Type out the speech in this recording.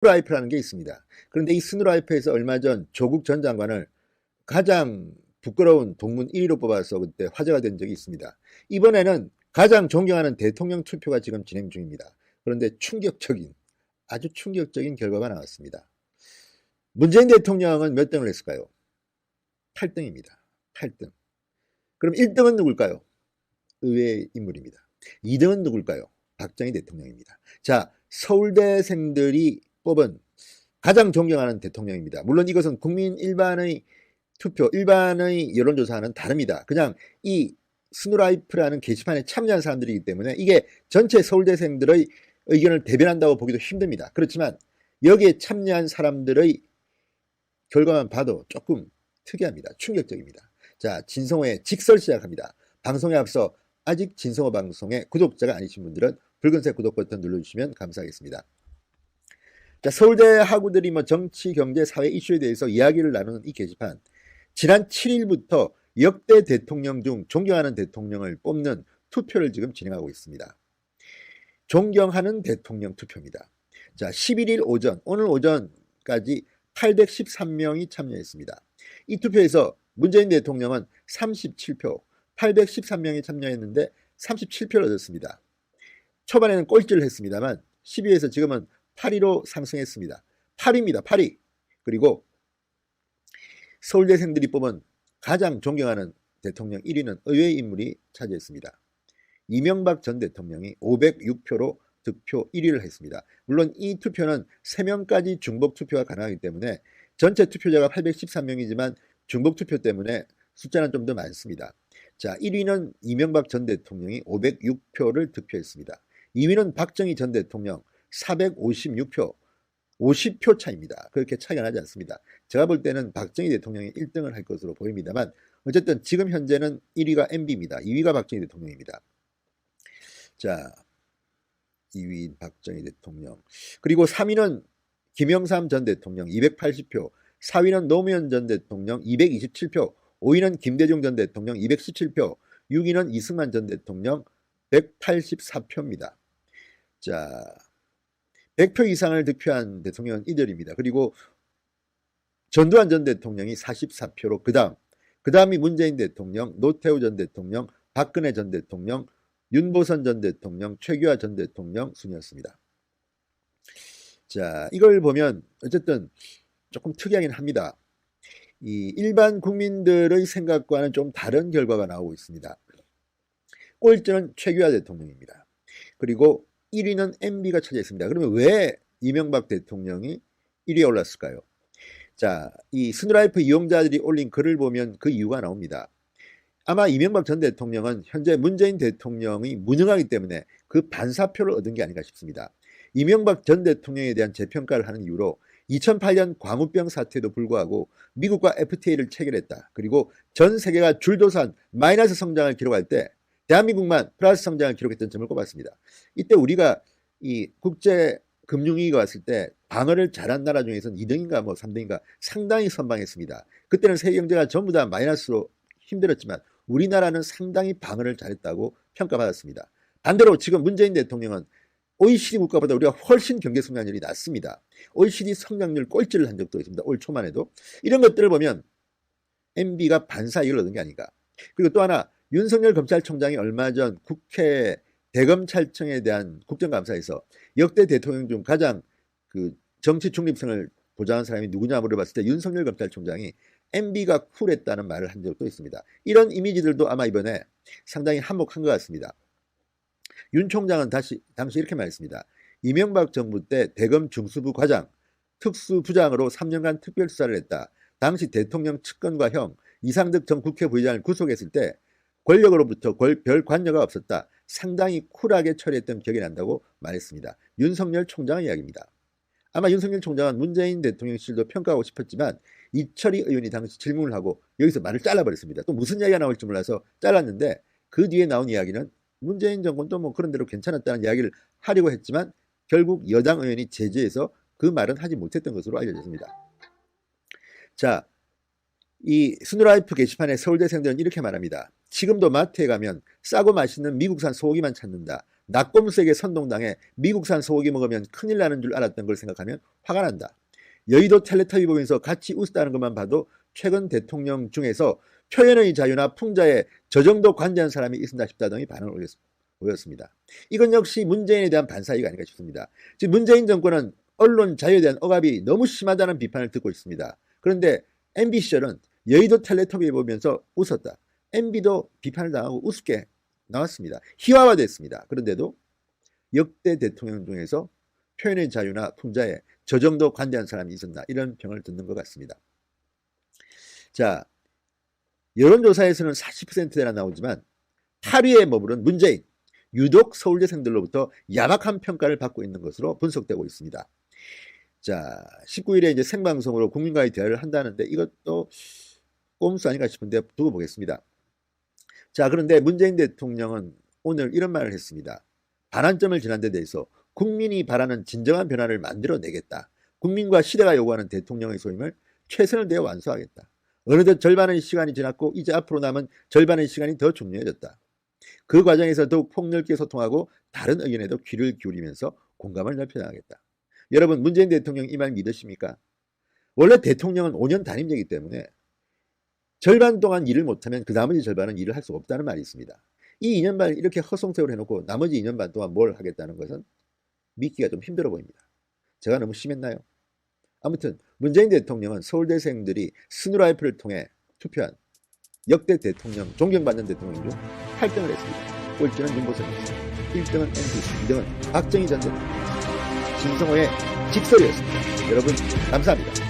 스누라이프라는 게 있습니다. 그런데 이 스누라이프에서 얼마 전 조국 전 장관을 가장 부끄러운 동문 1위로 뽑아서 그때 화제가 된 적이 있습니다. 이번에는 가장 존경하는 대통령 투표가 지금 진행 중입니다. 그런데 아주 충격적인 결과가 나왔습니다. 문재인 대통령은 몇 등을 했을까요? 8등입니다. 8등. 그럼 1등은 누굴까요? 의외의 인물입니다. 2등은 누굴까요? 박정희 대통령입니다. 자, 서울대생들이 뽑은 가장 존경하는 대통령입니다. 물론 이것은 국민 일반의 투표, 일반의 여론조사와는 다릅니다. 그냥 이 스누라이프라는 게시판에 참여한 사람들이기 때문에 이게 전체 서울대생들의 의견을 대변한다고 보기도 힘듭니다. 그렇지만 여기에 참여한 사람들의 결과만 봐도 조금 특이합니다. 충격적입니다. 자, 진성호의 직설 시작합니다. 방송에 앞서 아직 진성호 방송의 구독자가 아니신 분들은 붉은색 구독 버튼 눌러주시면 감사하겠습니다. 자, 서울대 학우들이 정치, 경제, 사회 이슈에 대해서 이야기를 나누는 이 게시판, 지난 7일부터 역대 대통령 중 존경하는 대통령을 뽑는 투표를 지금 진행하고 있습니다. 존경하는 대통령 투표입니다. 자, 11일 오전, 오늘 오전까지 813명이 참여했습니다. 이 투표에서 문재인 대통령은 37표, 813명이 참여했는데 37표를 얻었습니다. 초반에는 꼴찌를 했습니다만 12위에서 지금은 8위로 상승했습니다. 8위입니다. 8위. 그리고 서울대생들이 뽑은 가장 존경하는 대통령 1위는 의외의 인물이 차지했습니다. 이명박 전 대통령이 506표로 득표 1위를 했습니다. 물론 이 투표는 3명까지 중복 투표가 가능하기 때문에 전체 투표자가 813명이지만 중복 투표 때문에 숫자는 좀 더 많습니다. 자, 1위는 이명박 전 대통령이 506표를 득표했습니다. 2위는 박정희 전 대통령 456표, 50표 차이입니다. 그렇게 차이가 나지 않습니다. 제가 볼 때는 박정희 대통령이 1등을 할 것으로 보입니다만 어쨌든 지금 현재는 1위가 MB입니다. 2위가 박정희 대통령입니다. 자, 2위 박정희 대통령. 그리고 3위는 김영삼 전 대통령 280표, 4위는 노무현 전 대통령 227표, 5위는 김대중 전 대통령 217표, 6위는 이승만 전 대통령 184표입니다. 자, 100표 이상을 득표한 대통령은 이들입니다. 그리고 전두환 전 대통령이 44표로 그 다음이 문재인 대통령, 노태우 전 대통령, 박근혜 전 대통령, 윤보선 전 대통령, 최규하 전 대통령 순이었습니다. 자, 이걸 보면 어쨌든 조금 특이하긴 합니다. 이 일반 국민들의 생각과는 좀 다른 결과가 나오고 있습니다. 꼴찌는 최규하 대통령입니다. 그리고 1위는 MB가 차지했습니다. 그러면 왜 이명박 대통령이 1위에 올랐을까요? 자, 이 스누라이프 이용자들이 올린 글을 보면 그 이유가 나옵니다. 아마 이명박 전 대통령은 현재 문재인 대통령이 무능하기 때문에 그 반사표를 얻은 게 아닌가 싶습니다. 이명박 전 대통령에 대한 재평가를 하는 이유로 2008년 광우병 사태에도 불구하고 미국과 FTA를 체결했다. 그리고 전 세계가 줄도산 마이너스 성장을 기록할 때 대한민국만 플러스 성장을 기록했던 점을 꼽았습니다. 이때 우리가 이 국제 금융위기가 왔을 때 방어를 잘한 나라 중에서는 2등인가 3등인가 상당히 선방했습니다. 그때는 세계 경제가 전부 다 마이너스로 힘들었지만 우리나라는 상당히 방어를 잘했다고 평가받았습니다. 반대로 지금 문재인 대통령은 OECD 국가보다 우리가 훨씬 경제 성장률이 낮습니다. OECD 성장률 꼴찌를 한 적도 있습니다. 올 초만 해도. 이런 것들을 보면 MB가 반사이익을 얻은 게 아닌가. 그리고 또 하나 윤석열 검찰총장이 얼마 전 국회 대검찰청에 대한 국정감사에서 역대 대통령 중 가장 그 정치 중립성을 보장한 사람이 누구냐 물어봤을 때 윤석열 검찰총장이 MB가 쿨했다는 말을 한 적도 있습니다. 이런 이미지들도 아마 이번에 상당히 한몫한 것 같습니다. 윤 총장은 당시 이렇게 말했습니다. 이명박 정부 때 대검 중수부 과장, 특수부장으로 3년간 특별수사를 했다. 당시 대통령 측근과 형, 이상득 전 국회 부의장을 구속했을 때 권력으로부터 별 관여가 없었다. 상당히 쿨하게 처리했던 기억이 난다고 말했습니다. 윤석열 총장의 이야기입니다. 아마 윤석열 총장은 문재인 대통령실도 평가하고 싶었지만 이철희 의원이 당시 질문을 하고 여기서 말을 잘라버렸습니다. 또 무슨 이야기가 나올지 몰라서 잘랐는데 그 뒤에 나온 이야기는 문재인 정권도 그런 대로 괜찮았다는 이야기를 하려고 했지만 결국 여당 의원이 제지해서 그 말은 하지 못했던 것으로 알려졌습니다. 자, 이 스누라이프 게시판에 서울대생들은 이렇게 말합니다. 지금도 마트에 가면 싸고 맛있는 미국산 소고기만 찾는다. 낙곰수에게 선동당해 미국산 소고기 먹으면 큰일 나는 줄 알았던 걸 생각하면 화가 난다. 여의도 텔레토비 보면서 같이 웃었다는 것만 봐도 최근 대통령 중에서 표현의 자유나 풍자에 저 정도 관대한 사람이 있었나 싶다 등의 반응을 보였습니다. 이건 역시 문재인에 대한 반사이가 아닌가 싶습니다. 지금 문재인 정권은 언론 자유에 대한 억압이 너무 심하다는 비판을 듣고 있습니다. 그런데 MB 시절은 여의도 텔레토비 보면서 웃었다. MB도 비판을 당하고 우습게 나왔습니다. 희화화됐습니다. 그런데도 역대 대통령 중에서 표현의 자유나 풍자에 저 정도 관대한 사람이 있었나 이런 평을 듣는 것 같습니다. 자, 여론조사에서는 40%대나 나오지만 8위에 머무른 문재인, 유독 서울대생들로부터 야박한 평가를 받고 있는 것으로 분석되고 있습니다. 자, 19일에 이제 생방송으로 국민과의 대화를 한다는데 이것도 꼼수 아닌가 싶은데 두고 보겠습니다. 자, 그런데 문재인 대통령은 오늘 이런 말을 했습니다. 반환점을 지난 데 대해서 국민이 바라는 진정한 변화를 만들어내겠다. 국민과 시대가 요구하는 대통령의 소임을 최선을 다해 완수하겠다. 어느덧 절반의 시간이 지났고 이제 앞으로 남은 절반의 시간이 더 중요해졌다. 그 과정에서 더욱 폭넓게 소통하고 다른 의견에도 귀를 기울이면서 공감을 넓혀나가겠다. 여러분, 문재인 대통령 이 말 믿으십니까? 원래 대통령은 5년 단임제이기 때문에 절반 동안 일을 못하면 그 나머지 절반은 일을 할 수 없다는 말이 있습니다. 이 2년 반 이렇게 헛송세월 해놓고 나머지 2년 반 동안 뭘 하겠다는 것은 믿기가 좀 힘들어 보입니다. 제가 너무 심했나요? 아무튼 문재인 대통령은 서울대생들이 스누라이프를 통해 투표한 역대 대통령, 존경받는 대통령 중 8등을 했습니다. 꼴찌는 윤보선이었습니다. 1등은 MBC, 2등은 박정희 전 대통령, 신성호의 직설이었습니다. 여러분 감사합니다.